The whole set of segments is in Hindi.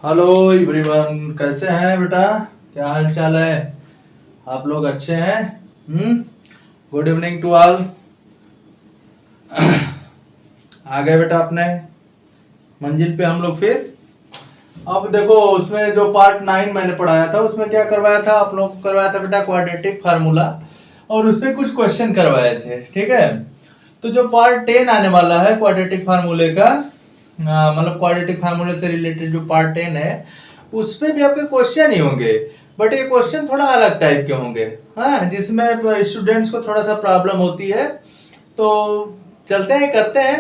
हेलो एवरीवन, कैसे हैं बेटा? क्या हाल चाल है? आप लोग अच्छे हैं? Good evening to all. आ गए बेटा अपने मंजिल पे हम लोग फिर। अब देखो, उसमें जो पार्ट 9 मैंने पढ़ाया था उसमें क्या करवाया था आप लोग को? करवाया था बेटा क्वाड्रेटिक फार्मूला, और उसपे कुछ क्वेश्चन करवाए थे। ठीक है, तो जो पार्ट 10 आने वाला है क्वाड्रेटिक फार्मूले का, मतलब क्वाड्रेटिक फार्मूले से रिलेटेड जो पार्ट 10 है उस पे भी आपके क्वेश्चन ही होंगे, बट ये क्वेश्चन थोड़ा अलग टाइप के होंगे। हाँ, जिसमें स्टूडेंट्स को थोड़ा सा प्रॉब्लम होती है। तो चलते हैं, करते हैं।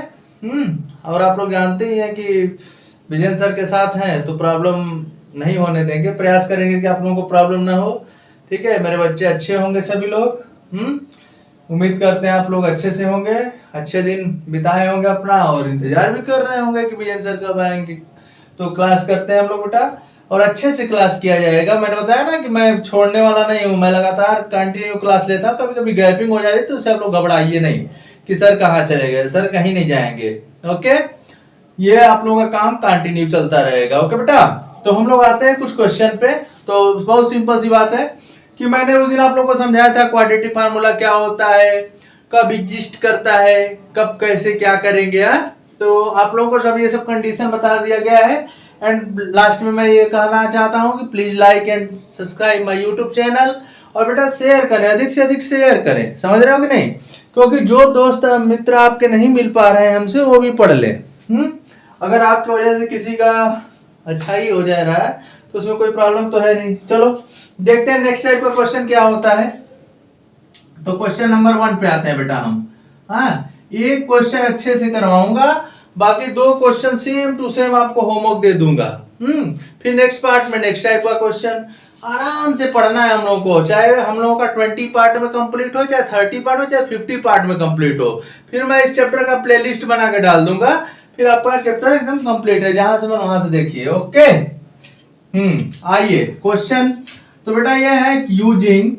और आप लोग जानते ही हैं कि विजयन सर के साथ हैं तो प्रॉब्लम नहीं होने देंगे, प्रयास करेंगे कि आप लोगों को प्रॉब्लम ना हो। ठीक है, मेरे बच्चे अच्छे होंगे सभी लोग। उम्मीद करते हैं आप लोग अच्छे से होंगे, अच्छे दिन बिताए होंगे अपना, और इंतजार भी कर रहे होंगे कि विजयन सर कब आएंगे। तो क्लास करते हैं हम लोग बेटा, और अच्छे से क्लास किया जाएगा। मैंने बताया ना कि मैं छोड़ने वाला नहीं हूँ, मैं लगातार कंटिन्यू क्लास लेता हूँ। कभी कभी गैपिंग हो जा रही है तो उससे आप लोग घबराइए नहीं कि सर कहाँ चले गए। सर कहीं नहीं जाएंगे। ओके, ये आप लोगों का काम कंटिन्यू चलता रहेगा। ओके बेटा, तो हम लोग आते हैं कुछ क्वेश्चन पे। तो बहुत सिंपल सी बात है कि मैंने उस दिन आप लोगों को समझाया था क्वाड्रेटिक फार्मूला क्या होता है, कब एग्जिस्ट करता है, कब कैसे क्या करेंगे। तो आप लोगों को सब ये सब कंडीशन बता दिया गया है। एंड लास्ट में मैं ये कहना चाहता हूँ कि please like and subscribe my YouTube channel, और बेटा शेयर करें, अधिक से अधिक शेयर करें। समझ रहे हो कि नहीं? क्योंकि जो दोस्त मित्र आपके नहीं मिल पा रहे हैं हमसे, वो भी पढ़ ले। अगर आपकी वजह से किसी का अच्छा ही हो जा रहा है तो उसमें कोई प्रॉब्लम तो है नहीं। चलो देखते हैं नेक्स्ट टाइप का क्वेश्चन क्या होता है। तो क्वेश्चन नंबर 1 पे आते हैं बेटा हम। एक क्वेश्चन अच्छे से करवाऊंगा, बाकी 2 क्वेश्चन सेम टू सेम आपको होमवर्क दे दूंगा। फिर नेक्स्ट पार्ट में नेक्स्ट टाइप का क्वेश्चन आराम से पढ़ना है हम लोगों को, चाहे हम लोगों का 20 पार्ट में कंप्लीट हो, चाहे 30 पार्ट में, चाहे 50 पार्ट में कंप्लीट हो। फिर मैं इस चैप्टर का प्लेलिस्ट बना के डाल दूंगा, फिर आपका चैप्टर एकदम कंप्लीट है, जहां से मन वहां से देखिए। ओके, आइए क्वेश्चन। तो बेटा ये है यूजिंग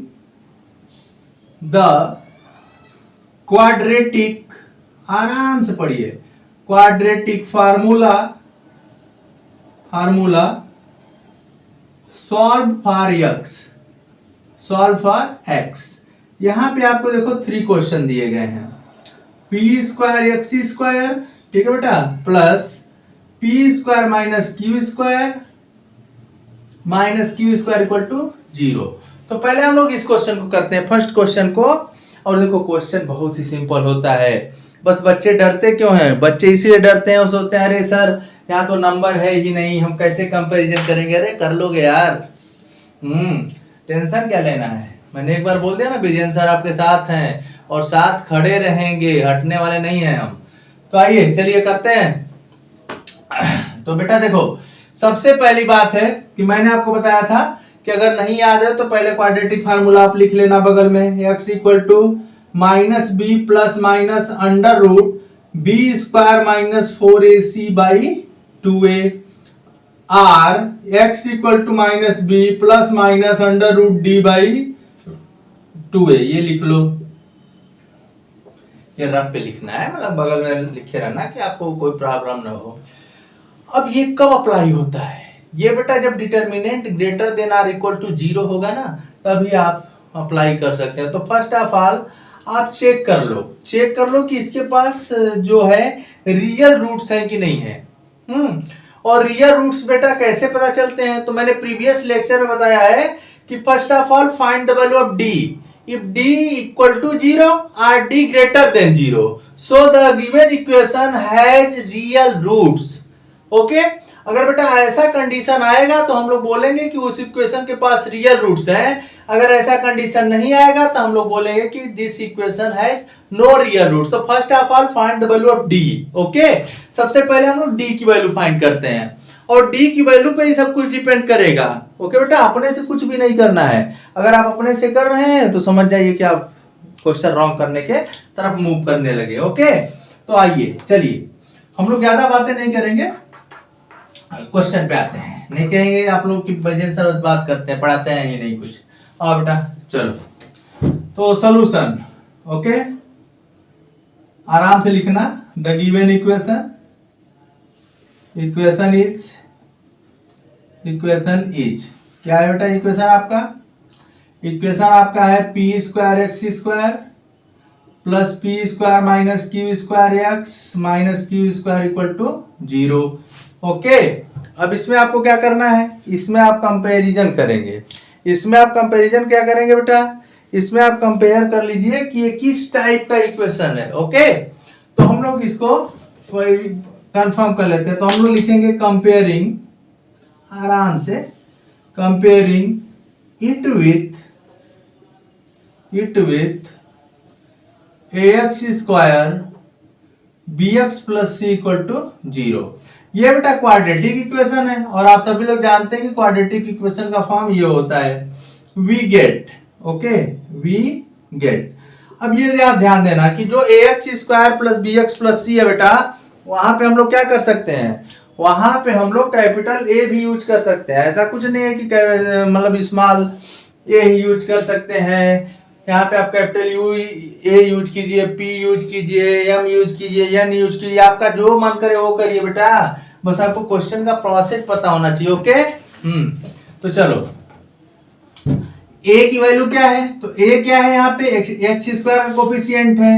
द क्वाड्रेटिक, आराम से पढ़िए, quadratic formula solve for x, solve for x. यहां पे आपको देखो 3 क्वेश्चन दिए गए हैं। पी स्क्वायर एक्स स्क्वायर, ठीक है बेटा, plus P square minus Q square equal to 0। तो पहले हम लोग इस क्वेश्चन को करते हैं, फर्स्ट क्वेश्चन को। और देखो क्वेश्चन बहुत ही सिंपल होता है, बस बच्चे डरते क्यों हैं? बच्चे इसलिए डरते हैं, वो सोचते हैं अरे सर यहाँ तो नंबर है ही नहीं, हम कैसे कंपैरिजन करेंगे। अरे कर लोगे यार, टेंशन क्या लेना है। मैंने एक बार बोल दिया ना, विजयन सर आपके साथ हैं और साथ खड़े रहेंगे, हटने वाले नहीं हैं हम। तो आइए चलिए करते हैं। तो बेटा देखो, सबसे पहली बात है कि मैंने आपको बताया था कि अगर नहीं याद है तो पहले क्वाड्रेटिक फार्मूला आप लिख लेना बगल में, x equal to minus B plus minus under root B square minus 4ac by 2a, or X equal to minus B plus minus under root D by 2a। ये लिख लो, ये रफ पे लिखना है, मतलब बगल में लिखे रहना कि आपको कोई प्रॉब्लम ना हो। अब ये कब अप्लाई होता है? ये बेटा जब determinant greater than or equal to 0 होगा ना, तभी आप अप्लाई कर सकते हैं। तो फर्स्ट ऑफ ऑल आप चेक कर लो कि इसके पास जो है रियल रूट्स हैं कि नहीं है। और रियल रूट्स बेटा कैसे पता चलते हैं? तो मैंने प्रीवियस लेक्चर में बताया है कि first of all find the value of D if d equal to 0 or d greater than 0, so the given equation has real roots. Okay, अगर बेटा ऐसा कंडीशन आएगा तो हम लोग बोलेंगे कि उस इक्वेशन के पास रियल रूट्स हैं। अगर ऐसा कंडीशन नहीं आएगा तो हम लोग बोलेंगे कि this equation has no real roots. तो first of all find the value of D. Okay, सबसे पहले हम लोग डी की वैल्यू फाइंड करते हैं, और डी की वैल्यू पे ही सब कुछ डिपेंड करेगा। ओके बेटा, अपने से कुछ भी नहीं करना है। अगर आप अपने से कर रहे हैं तो समझ जाइए कि आप क्वेश्चन रॉन्ग करने के तरफ मूव करने लगे। ओके, तो आइए चलिए, हम लोग ज्यादा बातें नहीं करेंगे, क्वेश्चन पे आते हैं। नहीं कहेंगे आप लोग की वजह से बात करते हैं, पढ़ाते हैं ये नहीं कुछ। और बेटा चलो, तो सॉल्यूशन। ओके, आराम से लिखना, the given equation is equation is, क्या है बेटा इक्वेशन आपका? इक्वेशन आपका है P square X square plus P square minus Q square X minus Q square equal to 0। Okay, अब इसमें आपको क्या करना है, इसमें आप कंपैरिजन करेंगे। इसमें आप कंपैरिजन क्या करेंगे बेटा, इसमें आप कंपेयर कर लीजिए कि ये किस टाइप का इक्वेशन है। ओके, तो हम लोग इसको कंफर्म कर लेते हैं। तो हम लोग लिखेंगे कंपेयरिंग, आराम से comparing it with ax square bx plus C equal to 0। ये बेटा क्वाड्रेटिक इक्वेशन है और आप सभी लोग जानते हैं कि क्वाड्रेटिक इक्वेशन का फॉर्म ये होता है we get. Okay, we get. अब ये आप ध्यान देना कि जो ax square plus bx plus C है बेटा, वहां पे हम लोग क्या कर सकते हैं, वहां पे हम लोग कैपिटल ए भी यूज कर सकते हैं। ऐसा कुछ नहीं है कि मतलब स्मॉल ए ही यूज कर सकते हैं। यहाँ पे आप कैपिटल यू ए यूज कीजिए, पी यूज कीजिए, एम यूज कीजिए, एन यूज कीजिए, आपका जो मन करे वो करिए बेटा, बस आपको क्वेश्चन का प्रोसेस पता होना चाहिए। ओके, तो चलो ए की वैल्यू क्या है, तो ए क्या है यहाँ पे एक्स स्क्वायर का कोफिशिएंट है,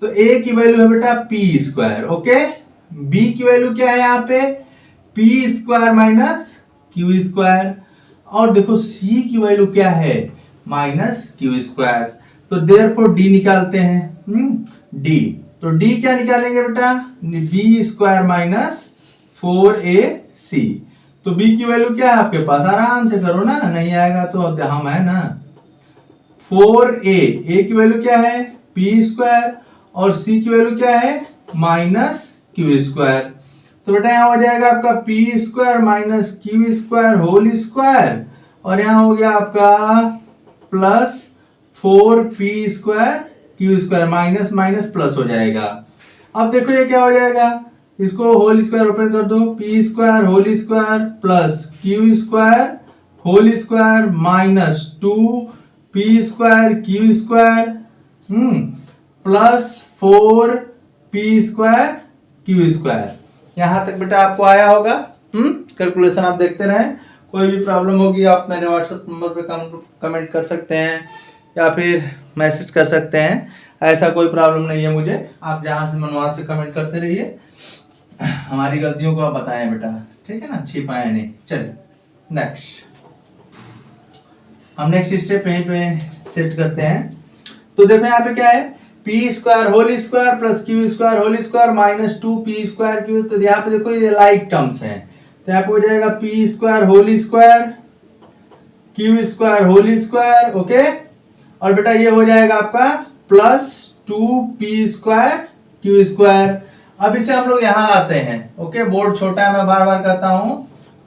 तो ए की वैल्यू है बेटा पी स्क्वायर। ओके, बी की वैल्यू क्या है यहाँ पे P square minus Q square, और देखो सी की वैल्यू क्या है माइनस क्यू स्क्वायर। तो देयरफॉर डी निकालते हैं, डी, तो डी क्या निकालेंगे बेटा बी स्क्वायर माइनस 4ac। तो बी की वैल्यू क्या है आपके पास, आराम से करो ना, नहीं आएगा तो हम है ना 4a, ए की वैल्यू क्या है पी स्क्वायर और सी की वैल्यू क्या है माइनस क्यू स्क्वायर। तो बेटा यहाँ हो जाएगा आपका P square minus Q square whole square, और यहाँ हो गया आपका plus 4p square Q square, minus minus plus हो जाएगा। अब देखो ये क्या हो जाएगा, इसको होल स्क्वायर ओपन कर दो, P square whole square plus Q square whole square minus 2p square Q square plus 4p square Q square. यहां तक बेटा आपको आया होगा। कैलकुलेशन आप देखते रहें, कोई भी प्रॉब्लम होगी आप मेरे व्हाट्सएप नंबर पे कमेंट कर सकते हैं या फिर मैसेज कर सकते हैं। ऐसा कोई प्रॉब्लम नहीं है मुझे, आप जहां से मन वहां से कमेंट करते रहिए, हमारी गलतियों को आप बताएं बेटा, ठीक है ना, छिपाएं नहीं। चलिए नेक्स्ट, हम नेक्स्ट स्टेप यहीं पे सेट करते हैं। तो देखो यहाँ पे क्या है P square whole square plus Q square whole square minus 2p square Q. तो यहाँ पे देखो ये लाइक टर्म्स हैं, तो यहाँ पे हो जाएगा P square whole square Q square whole square. Okay, और बेटा ये हो जाएगा आपका plus 2p square Q square. अब इसे हम लोग यहां लाते हैं। ओके, बोर्ड छोटा है, मैं बार बार कहता हूं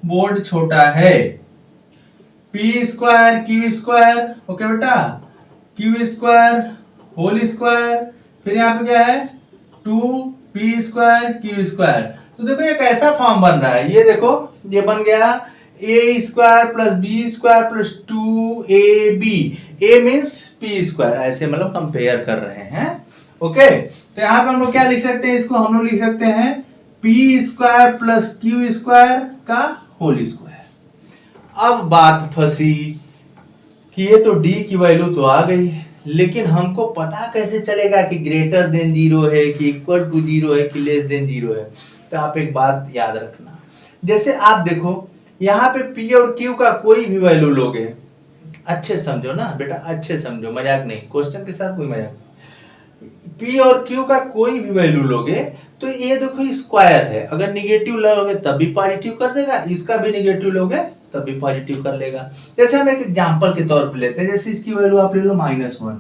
बोर्ड छोटा है। P square Q square, okay बेटा, क्यू स्क्वायर होल स्क्वायर, फिर यहाँ पे क्या है 2p स्क्वायर क्यू स्क्वायर। तो देखो ये कैसा फॉर्म बन रहा है, ये देखो ये बन गया A square plus B square plus 2ab, A means P square, ऐसे मतलब कंपेयर कर रहे हैं। ओके, तो यहाँ पे हम लोग क्या लिख सकते हैं, इसको हम लोग लिख सकते हैं P square plus Q square का होल स्क्वायर। अब बात फंसी कि ये तो डी की वैल्यू तो आ गई, लेकिन हमको पता कैसे चलेगा कि ग्रेटर देन 0 है कि इक्वल टू 0 है कि लेस देन 0 है। तो आप एक बात याद रखना, जैसे आप देखो यहाँ पे P और Q का कोई भी वैल्यू लोगे, अच्छे समझो ना बेटा, अच्छे समझो, मजाक नहीं, क्वेश्चन के साथ कोई मजाक नहीं। P और Q का कोई भी वैल्यू लोगे तो ये देखो स्क्वायर है, अगर निगेटिव लोगे तब भी पॉजिटिव कर देगा, इसका भी निगेटिव लोगे तब भी पॉजिटिव कर लेगा। जैसे हम एक एग्जांपल के तौर पे लेते हैं, जैसे इसकी वैल्यू आप ले लो -1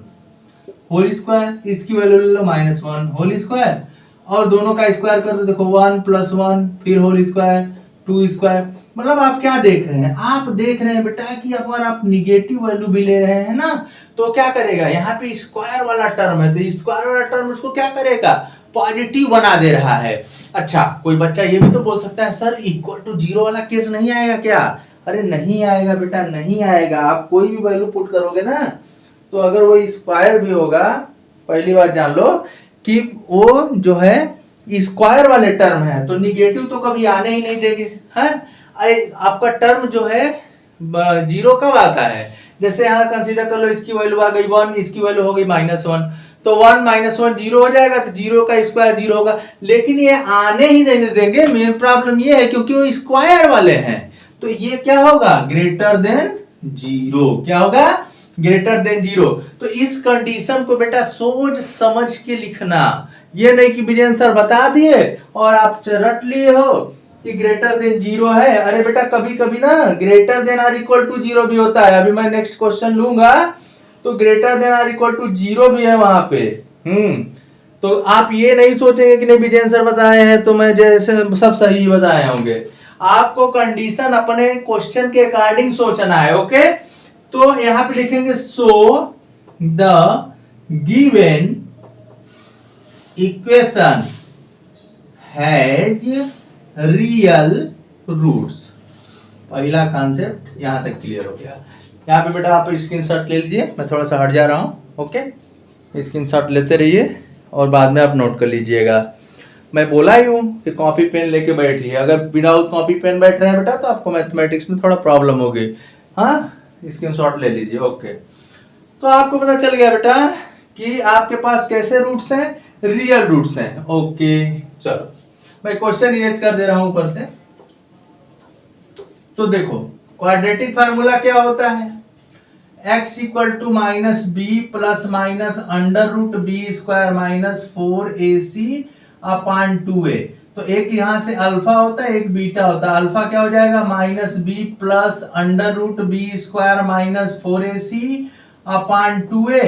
होल स्क्वायर, इसकी वैल्यू ले लो -1 होल स्क्वायर, और दोनों का स्क्वायर कर दो, देखो 1 + 1 फिर होल स्क्वायर 2 स्क्वायर। मतलब आप क्या देख रहे हैं, आप देख रहे हैं बेटा कि अगर आप निगेटिव वैल्यू भी ले रहे हैं ना, तो क्या करेगा, यहाँ पे स्क्वायर वाला टर्म है, तो स्क्वायर वाला टर्म उसको क्या करेगा, पॉजिटिव बना दे रहा है। अच्छा, कोई बच्चा ये भी तो बोल सकता है सर इक्वल टू 0 वाला केस नहीं आएगा क्या? अरे नहीं आएगा बेटा, नहीं आएगा। आप कोई भी वैल्यू पुट करोगे ना, तो अगर वो स्क्वायर भी होगा, पहली बात जान लो कि वो जो है स्क्वायर वाले टर्म है, तो निगेटिव तो कभी आने ही नहीं देंगे, है? आपका टर्म जो है जीरो कब आता है, जैसे यहाँ कंसीडर कर लो इसकी वैल्यू आ गई 1, इसकी वैल्यू हो गई -1, तो 1 - 1 जीरो हो जाएगा, तो जीरो का स्क्वायर जीरो होगा। लेकिन ये आने ही नहीं देंगे, मेन प्रॉब्लम ये है क्योंकि वो स्क्वायर वाले हैं, तो ये क्या होगा ग्रेटर देन जीरो। क्या होगा ग्रेटर देन जीरो। तो इस कंडीशन को बेटा सोच समझ के लिखना, ये नहीं कि विजय सर बता दिए और आप रट लिए हो कि ग्रेटर देन जीरो है। अरे बेटा कभी कभी ना greater than or equal to zero भी होता है। अभी मैं नेक्स्ट क्वेश्चन लूंगा तो greater than or equal to zero भी है वहां पे। तो आप ये नहीं सोचेंगे कि नहीं विजय सर बताए हैं तो मैं जैसे सब सही बताए होंगे। आपको कंडीशन अपने क्वेश्चन के अकॉर्डिंग सोचना है। ओके, तो यहां पे लिखेंगे so the given equation has real roots. पहला कॉन्सेप्ट यहां तक क्लियर हो गया। यहाँ पे बेटा आप स्क्रीनशॉट ले लीजिए, मैं थोड़ा सा हट जा रहा हूं। ओके, स्क्रीनशॉट लेते रहिए और बाद में आप नोट कर लीजिएगा। मैं बोला ही हूं कि कॉपी पेन लेके बैठिए, अगर विदाउट कॉपी पेन बैठ रहे हैं बेटा तो आपको मैथमेटिक्स में थोड़ा प्रॉब्लम होगी। हाँ, स्क्रीनशॉट ले लीजिए। ओके, तो आपको पता चल गया बेटा कि आपके पास कैसे रूट्स हैं, रियल रूट्स हैं। ओके, चलो मैं क्वेश्चन इरेज कर दे रहा हूं ऊपर से। तो देखो क्वाड्रेटिक फार्मूला क्या होता है, x equal to minus B plus minus under root B square minus 4ac upon 2a। तो एक यहां से अल्फा होता है, एक बीटा होता है। अल्फा क्या हो जाएगा minus B plus under root B square minus 4ac upon 2a,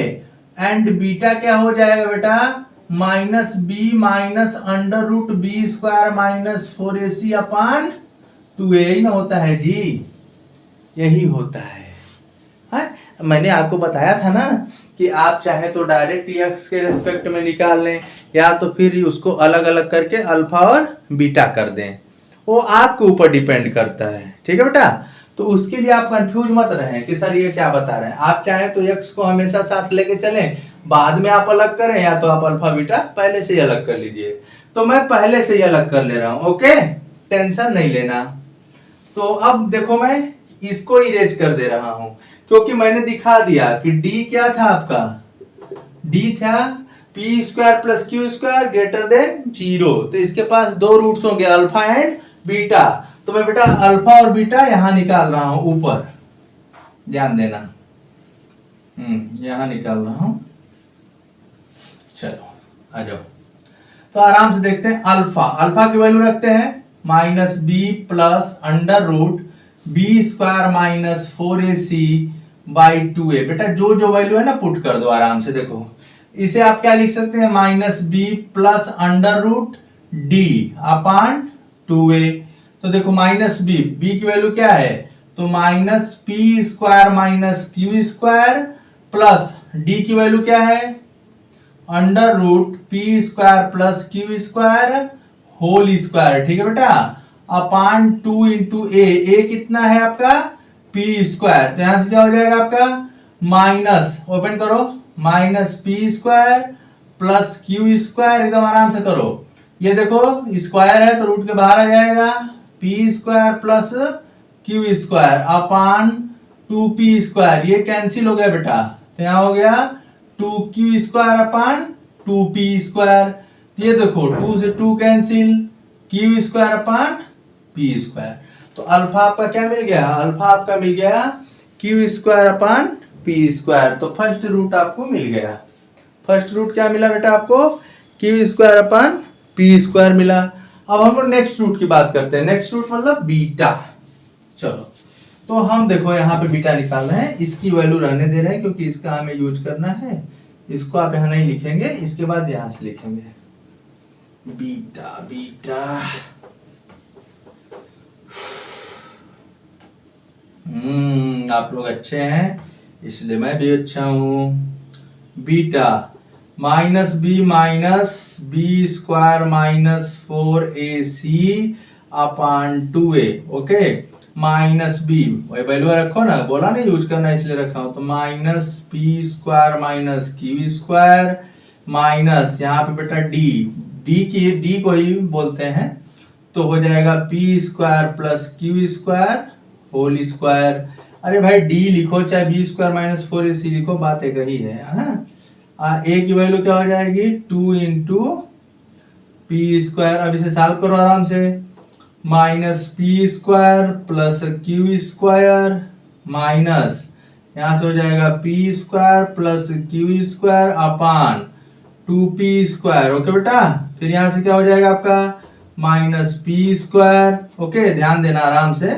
and beta क्या हो जाएगा बेटा minus B minus under root B square minus 4ac upon 2a ही ना होता है जी, यही होता है। हाँ? मैंने आपको बताया था ना कि आप चाहे तो डायरेक्ट x के रेस्पेक्ट में निकाल लें या तो फिर उसको अलग अलग करके अल्फा और बीटा कर दें, वो आपके ऊपर डिपेंड करता है। ठीक है बेटा, तो उसके लिए आप कंफ्यूज मत रहें कि सर ये क्या बता रहे हैं। आप चाहे तो x को हमेशा साथ लेके चलें, बाद में आप अलग करें, या तो आप अल्फा बीटा पहले से ही अलग कर लीजिए। तो मैं पहले से ही अलग कर ले रहा हूं। ओके, टेंशन नहीं लेना। तो अब देखो मैं इसको इरेज कर दे रहा हूं क्योंकि मैंने दिखा दिया कि d क्या था आपका, d था p square plus Q square greater than zero. तो इसके पास दो रूट्स होंगे अल्फा एंड बीटा। तो मैं बेटा अल्फा और बीटा यहां निकाल रहा हूं ऊपर, ध्यान देना। यहां निकाल रहा हूं। चलो आ जाओ, तो आराम से देखते हैं। अल्फा, अल्फा की वैल्यू रखते हैं minus B plus under root B square minus 4ac by 2a। बेटा जो जो वैल्यू है ना पुट कर दो आराम से। देखो इसे आप क्या लिख सकते हैं minus B plus under root D upon 2a। तो देखो माइनस बी, बी की वैल्यू क्या है तो minus P square minus Q square plus D की वैल्यू क्या है under root P square plus Q square whole square. ठीक है बेटा, अपॉन 2 इंटू ए कितना है आपका पी स्क्वायर। तो यहां से क्या हो जाएगा आपका माइनस, ओपन करो, minus P square plus Q square, एकदम आराम से करो। ये देखो स्क्वायर है तो रूट के बाहर आ जाएगा, P square plus Q square upon 2p square, ये कैंसिल हो गया बेटा। तो यहां हो गया 2q square upon 2p square. ये देखो 2 से 2 cancel, Q square upon P square. तो अल्फा आपका क्या मिल गया, अल्फा आपका मिल गया Q square upon P square. तो फर्स्ट रूट आपको मिल गया। फर्स्ट रूट क्या मिला बेटा आपको Q square upon P square मिला। अब हम लोग नेक्स्ट रूट की बात करते हैं। नेक्स्ट रूट मतलब बीटा। चलो तो हम देखो यहाँ पे बीटा निकाल रहे हैं, इसकी वैल्यू रहने दे रहे हैं क्योंकि इसका हमें यूज करना है। इसको आप यहाँ नहीं लिखेंगे, इसके बाद यहाँ से लिखेंगे बीटा। बीटा आप लोग अच्छे हैं इसलिए मैं भी अच्छा हूं। Beta minus B square minus 4ac upon 2a। Okay, minus B वही वैल्यू रखो ना, बोला नहीं यूज करना इसलिए रखा हूं। तो minus P square minus Q square minus यहाँ पे बेटा डी को ही बोलते हैं तो हो जाएगा P square plus Q square whole square. अरे भाई डी लिखो चाहे बी स्क्वायर माइनस 4ac लिखो, बात एक ही है। ए की वैल्यू क्या हो जाएगी 2 इंटू पी स्क्वायर। अब इसे सॉल्व करो आराम से, minus P square plus Q square minus यहां से हो जाएगा P square plus Q square अपान 2p स्क्वायर। ओके बेटा, फिर यहां से क्या हो जाएगा आपका माइनस पी स्क्वायर, ओके ध्यान देना आराम से,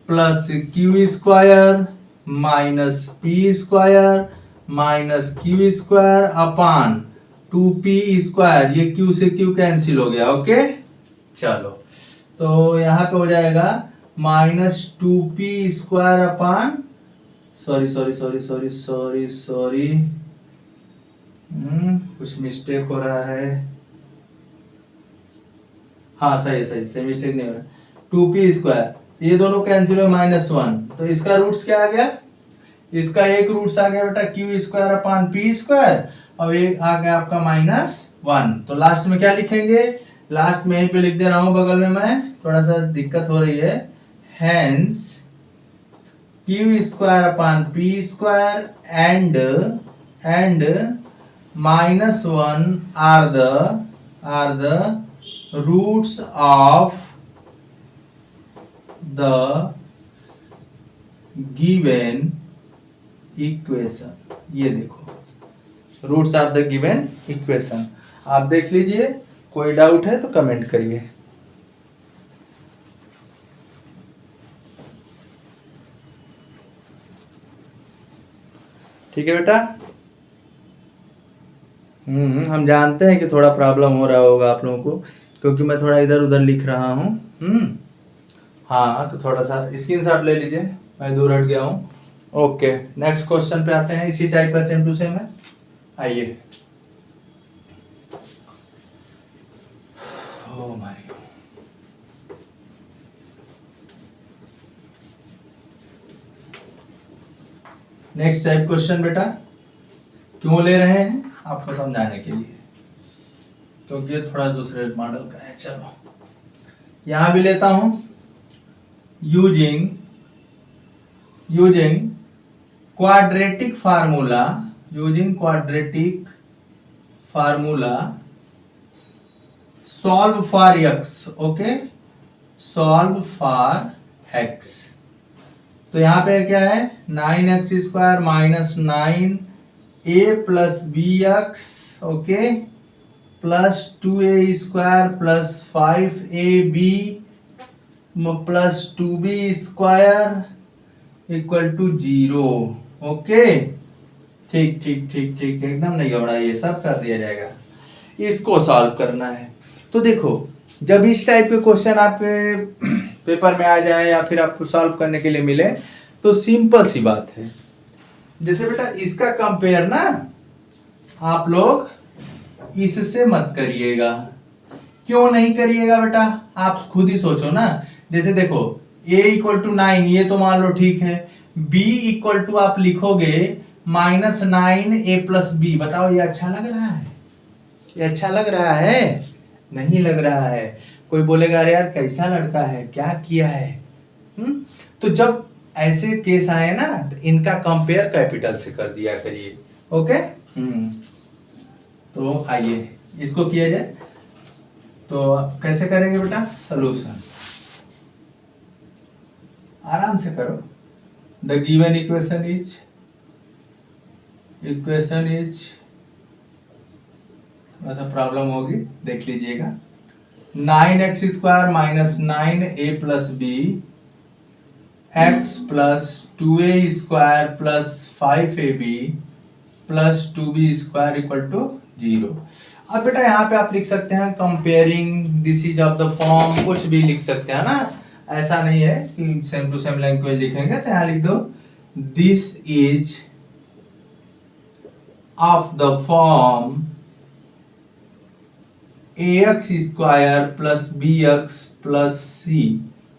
plus Q square minus P square minus Q square अपान 2p स्क्वायर। ये q से q कैंसिल हो गया। ओके चलो, तो यहाँ पे हो जाएगा minus 2p square upon sorry कुछ मिस्टेक हो रहा है। हाँ सही मिस्टेक नहीं हो रहा। 2p स्क्वायर, ये दोनों कैंसिल हो -1, तो इसका रूट्स क्या आ गया, इसका एक रूट्स आ गया बेटा Q square upon P square और एक आ गया आपका -1। तो लास्ट में क्या लिखेंगे, लास्ट में यहीं पे लिख दे रहा हूं बगल में, मैं थोड़ा सा दिक्कत हो रही है। Hence Q square upon P square and -1 are the roots of the given equation. ये देखो roots of the given equation, आप देख लीजिए, कोई डाउट है तो कमेंट करिए। ठीक है बेटा, हम जानते हैं कि थोड़ा प्रॉब्लम हो रहा होगा आप लोगों को, क्योंकि मैं थोड़ा इधर उधर लिख रहा हूँ। हाँ तो थोड़ा सा स्क्रीनशॉट ले लीजिए, मैं दूर हट गया हूँ। ओके नेक्स्ट क्वेश्चन पे आते हैं, इसी टाइप का सेम टू सेम है। आइए, oh my next type question बेटा, क्यों ले रहे हैं आपको समझाने के लिए, क्योंकि ये थोड़ा दूसरे मॉडल का है। चलो यहां भी लेता हूं, using quadratic formula solve for x। Okay solve for x, तो यहां पे क्या है 9x square minus 9a plus bx, okay plus 2a square plus 5ab plus 2b square equal to 0। Okay ठीक एकदम नहीं घबराइए, सब कर दिया जाएगा। इसको सॉल्व करना है। तो देखो जब इस टाइप के क्वेश्चन आपके पेपर में आ जाए या फिर आपको सॉल्व करने के लिए मिले, तो सिंपल सी बात है, जैसे बेटा इसका कंपेयर ना आप लोग इससे मत करिएगा। क्यों नहीं करिएगा बेटा, आप खुद ही सोचो ना। जैसे देखो a इक्वल टू 9, ये तो मान लो ठीक है। b इक्वल टू आप लिखोगे -9a प्लस b। बताओ ये अच्छा लग रहा है, ये अच्छा लग रहा है? नहीं लग रहा है। कोई बोलेगा अरे यार कैसा लड़का है, क्या किया है। तो जब ऐसे केस आए ना, तो इनका कंपेयर कैपिटल से कर दिया करिए। ओके तो आइए इसको किया जाए, तो कैसे करेंगे बेटा, सॉल्यूशन आराम से करो। द गिवन इक्वेशन इज थोड़ा सा प्रॉब्लम होगी, देख लीजिएगा। 9x square minus 9a plus B X plus 2a square plus 5ab plus 2b square equal to 0। अब बेटा यहाँ पे आप लिख सकते हैं comparing this is of the form, कुछ भी लिख सकते हैं ना, ऐसा नहीं है कि सेम टू सेम लैंग्वेज लिखेंगे। तो यहाँ लिख दो this is of the form ax square plus bx plus c।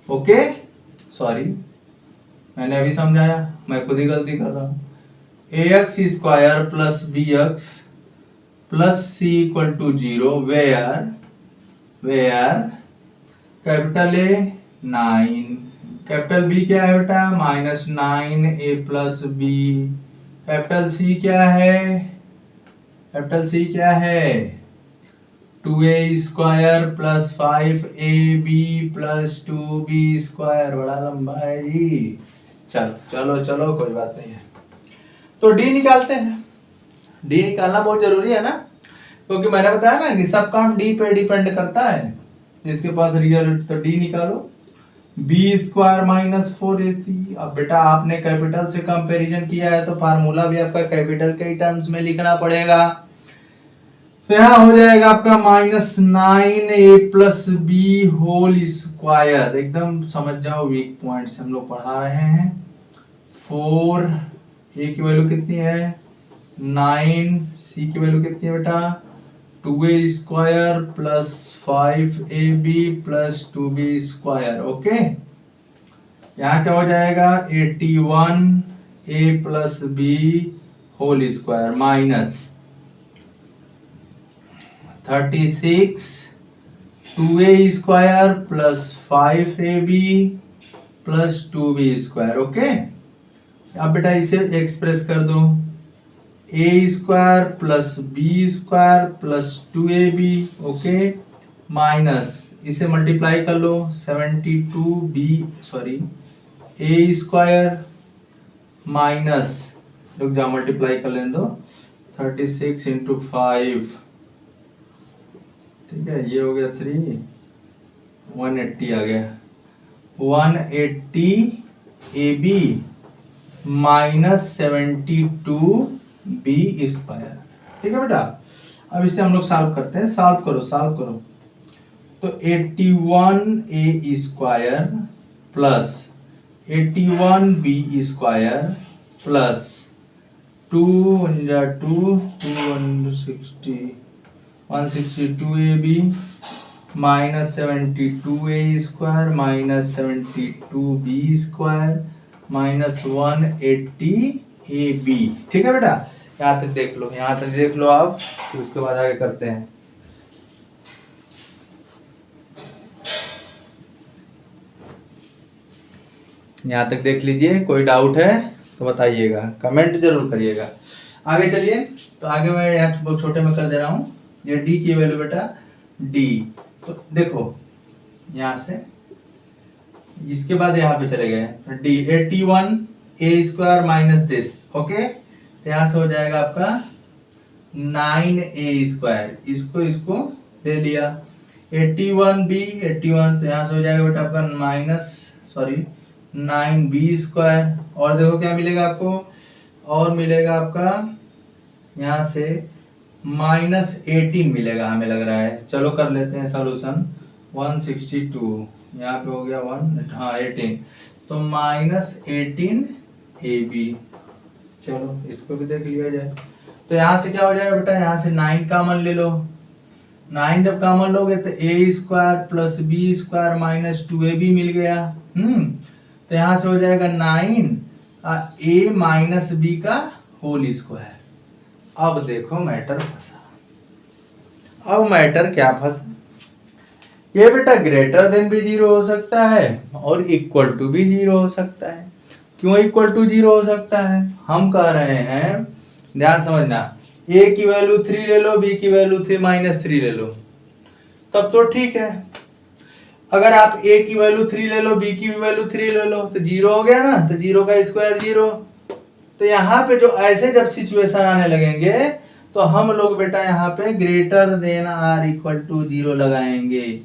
Okay sorry मैंने अभी समझाया, मैं खुद ही गलती कर रहा हूं। ax square plus bx plus c equal to 0 where capital A 9, capital B क्या है बेटा -9 a plus B, capital C क्या है, कैपिटल सी क्या है 2a square plus 5ab plus 2b square, बड़ा लंबा है जी। चलो चलो चलो कोई बात नहीं है। तो डी निकालते हैं, डी निकालना बहुत जरूरी है ना, क्योंकि मैंने बताया ना कि सब काम डी पे डिपेंड करता है। इसके पास रियल रूट, तो डी निकालो बी स्क्वायर माइनस 4ac। अब बेटा आपने कैपिटल से कंपैरिजन किया है तो फार्मूला भी आपका कैपिटल के ही टर्म्स में लिखना पड़ेगा। तो यहाँ हो जाएगा आपका -9a plus B whole square. एकदम समझ जाओ, वीक पॉइंट्स हम लोग पढ़ा रहे हैं। 4 a की वैल्यू कितनी है 9, c की वैल्यू कितनी है बेटा 2a square plus 5ab plus 2b square. Okay, यहाँ क्या हो जाएगा 81a plus b whole square minus 36 2a square plus 5ab plus 2b square. Okay, अब बेटा इसे एक्सप्रेस कर दो a square plus b square plus 2ab। Okay, minus इसे मल्टीप्लाई कर लो a स्क्वायर माइनस, रुक जाओ मल्टीप्लाई कर लेने दो 36 इंटू 5, ठीक है, ये हो गया 3, 180 आ गया 180 ab माइनस 72 बी स्क्वायर। ठीक है बेटा, अब इसे हम लोग सॉल्व करते हैं। सॉल्व करो सॉल्व करो, तो 81 a square plus 81 B square plus 2 162 ab minus 72 a square minus 72 B square minus 180 ab। ठीक है बेटा, यहाँ तक देख लो, यहाँ तक देख लो आप, फिर उसके बाद आगे करते हैं। यहाँ तक देख लीजिए, कोई डाउट है तो बताइएगा, कमेंट जरूर करिएगा। आगे चलिए, तो आगे मैं यहाँ छोटे में कर दे रहा हूँ। ये डी की वैल्यू बेटा डी, तो देखो यहाँ से इसके बाद यहाँ पे चले गए तो D 81 a square minus this. Okay, तो यहाँ से हो जाएगा आपका 9a स्क्वायर, इसको ले लिया 81 b 81, तो यहाँ से हो जाएगा बेटा आपका 9b स्क्वायर। और देखो क्या मिलेगा आपको, और मिलेगा आपका यहाँ से -18 मिलेगा हमें लग रहा है। चलो कर लेते हैं सॉल्यूशन। 162 यहाँ पे हो गया 18, तो -18 ab। चलो इसको भी देख लिया जाए, तो यहाँ से क्या हो जाएगा बेटा, यहाँ से 9 कॉमन ले लो। 9 जब कॉमन लोगे तो a square plus b square minus 2ab मिल गया। तो यहाँ से हो जाएगा 9 a माइनस b का होल स्क्वायर। अब देखो मैटर फंसा। अब मैटर क्या फंसा, ये बेटा ग्रेटर देन भी 0 हो सकता है और इक्वल टू भी 0 हो सकता है। क्यों इक्वल टू 0 हो सकता है, हम कह रहे हैं, ध्यान समझना, a की वैल्यू 3 ले लो, b की वैल्यू 3 ले लो, तब तो ठीक है। अगर आप a की वैल्यू 3 ले लो, b की भी वैल्यू 3 ले लो, तो 0 हो गया ना, तो 0 का स्क्वायर 0। तो यहाँ पे जो ऐसे जब सिचुएशन आने लगेंगे तो हम लोग बेटा यहाँ पे greater than or equal to 0 लगाएंगे।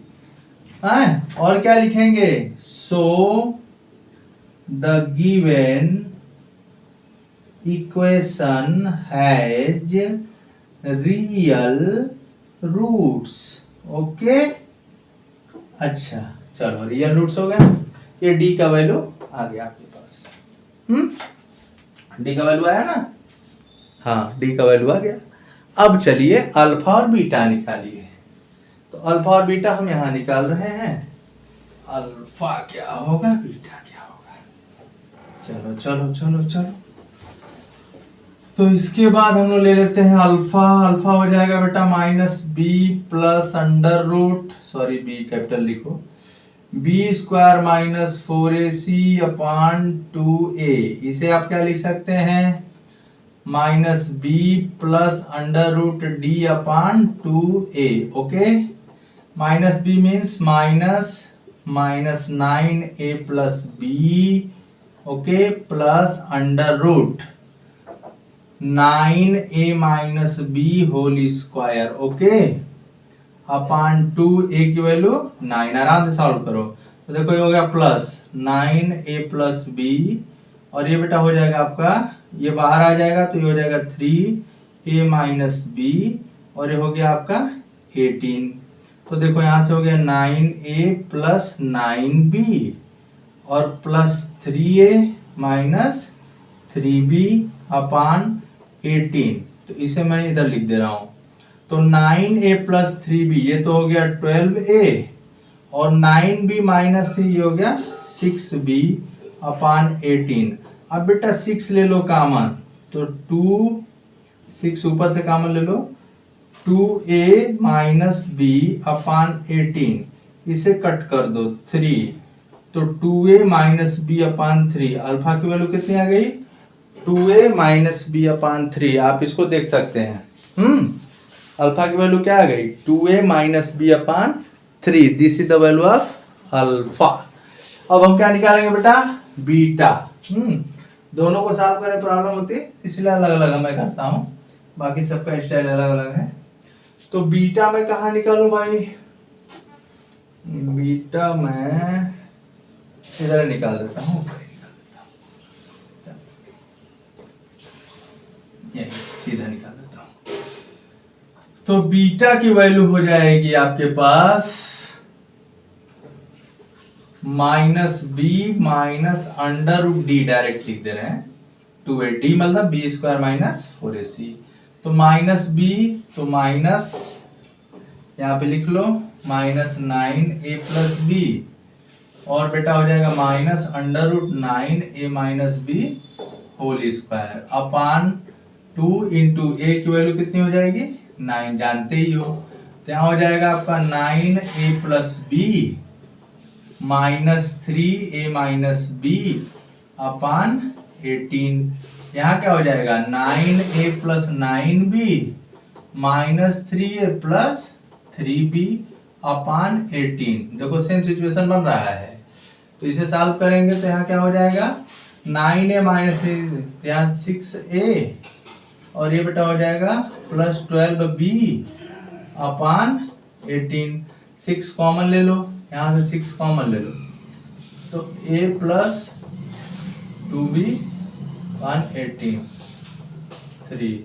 और क्या लिखेंगे, so the given equation has real roots. Okay, अच्छा चलो रियल रूट्स हो गया, ये डी का वैल्यू आ गया आपके पास। डी का वैल्यू आया ना, हाँ डी का वैल्यू आ गया। अब चलिए अल्फा और बीटा निकालिए। तो अल्फा और बीटा हम यहाँ निकाल रहे हैं, अल्फा क्या होगा बीटा क्या होगा। चलो चलो चलो चलो, तो इसके बाद हम लोग ले लेते हैं अल्फा। अल्फा हो जाएगा बेटा -b plus under root, sorry b capital लिखो, बी स्क्वायर माइनस 4ac/2a, इसे आप क्या लिख सकते हैं, minus B plus under root d/2a। Okay, minus B means minus 9a plus B, okay, plus under root 9a minus B whole square, okay, upon 2a की वैल्यू 9। आराम से सॉल्व करो। तो देखो ये हो गया प्लस 9a प्लस बी, और ये बेटा हो जाएगा आपका, ये बाहर आ जाएगा तो ये हो जाएगा 3a माइनस बी, और ये हो गया आपका 18। तो देखो यहाँ से हो गया 9a प्लस 9b और plus 3a minus 3b upon 18। तो इसे मैं इधर लिख दे रहा हूं। तो 9a प्लस 3b, ये तो हो गया 12a, और 9b माइनस 3 ये हो गया 6b अपॉन 18। अब बेटा 6 ले लो कॉमन, तो 6 ऊपर से कॉमन ले लो, 2a माइनस बी अपॉन 18, इसे कट कर दो 3, तो 2a minus B upon 3, alpha की वैल्यू कितनी आ गई, 2a माइनस बी अपॉन 3। आप इसको देख सकते हैं, अल्फा की वैल्यू क्या आ गई, 2a minus B upon 3। This is the value of alpha. अब हम क्या निकालेंगे बेटा, बीटा। दोनों को सॉल्व करने प्रॉब्लम होती है, इसलिए अलग अलग मैं करता हूं, बाकी सबका स्टाइल अलग अलग है। तो बीटा मैं कहा निकालूं भाई, बीटा मैं इधर निकाल देता हूं, सीधा निकाल देता हूं। तो बीटा की वैल्यू हो जाएगी आपके पास minus B minus under root D, direct लिख दे रहे हैं, 2a, डी मतलब बी स्क्वायर माइनस 4ac। तो माइनस बी, तो माइनस यहाँ पे लिख लो माइनस 9a प्लस बी, और बेटा हो जाएगा minus under root 9a minus B whole square upon 2 into A की वैल्यू कितनी हो जाएगी, 9, जानते ही हो। तो यहाँ हो जाएगा आपका 9a plus B minus 3a minus B upon 18। यहाँ क्या हो जाएगा 9a plus 9b minus 3a plus 3b upon 18। देखो सेम सिचुएशन बन रहा है, तो इसे सॉल्व करेंगे तो यहाँ क्या हो जाएगा 9a माइनस यहाँ 6a, और ये बेटा हो जाएगा प्लस 12b अपॉन 18। 6 कॉमन ले लो, यहाँ से 6 कॉमन ले लो, तो a प्लस 2b अपॉन 18, 3,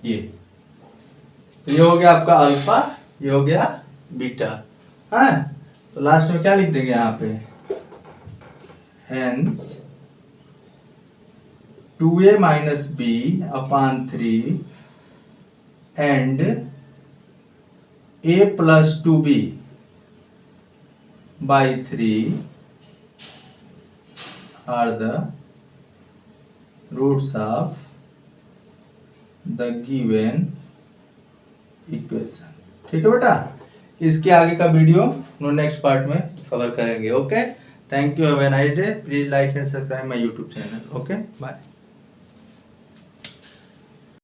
ये तो ये हो गया आपका अल्फा, ये हो गया बीटा। हाँ, तो लास्ट में क्या लिख देंगे यहाँ पे, hence 2a minus B upon 3 and a plus 2b by 3 are the roots of the given equation. ठीक है बेटा, इसके आगे का वीडियो नेक्स्ट पार्ट में कवर करेंगे। Okay, thank you, have a nice day, please like and subscribe my YouTube channel. Okay, bye.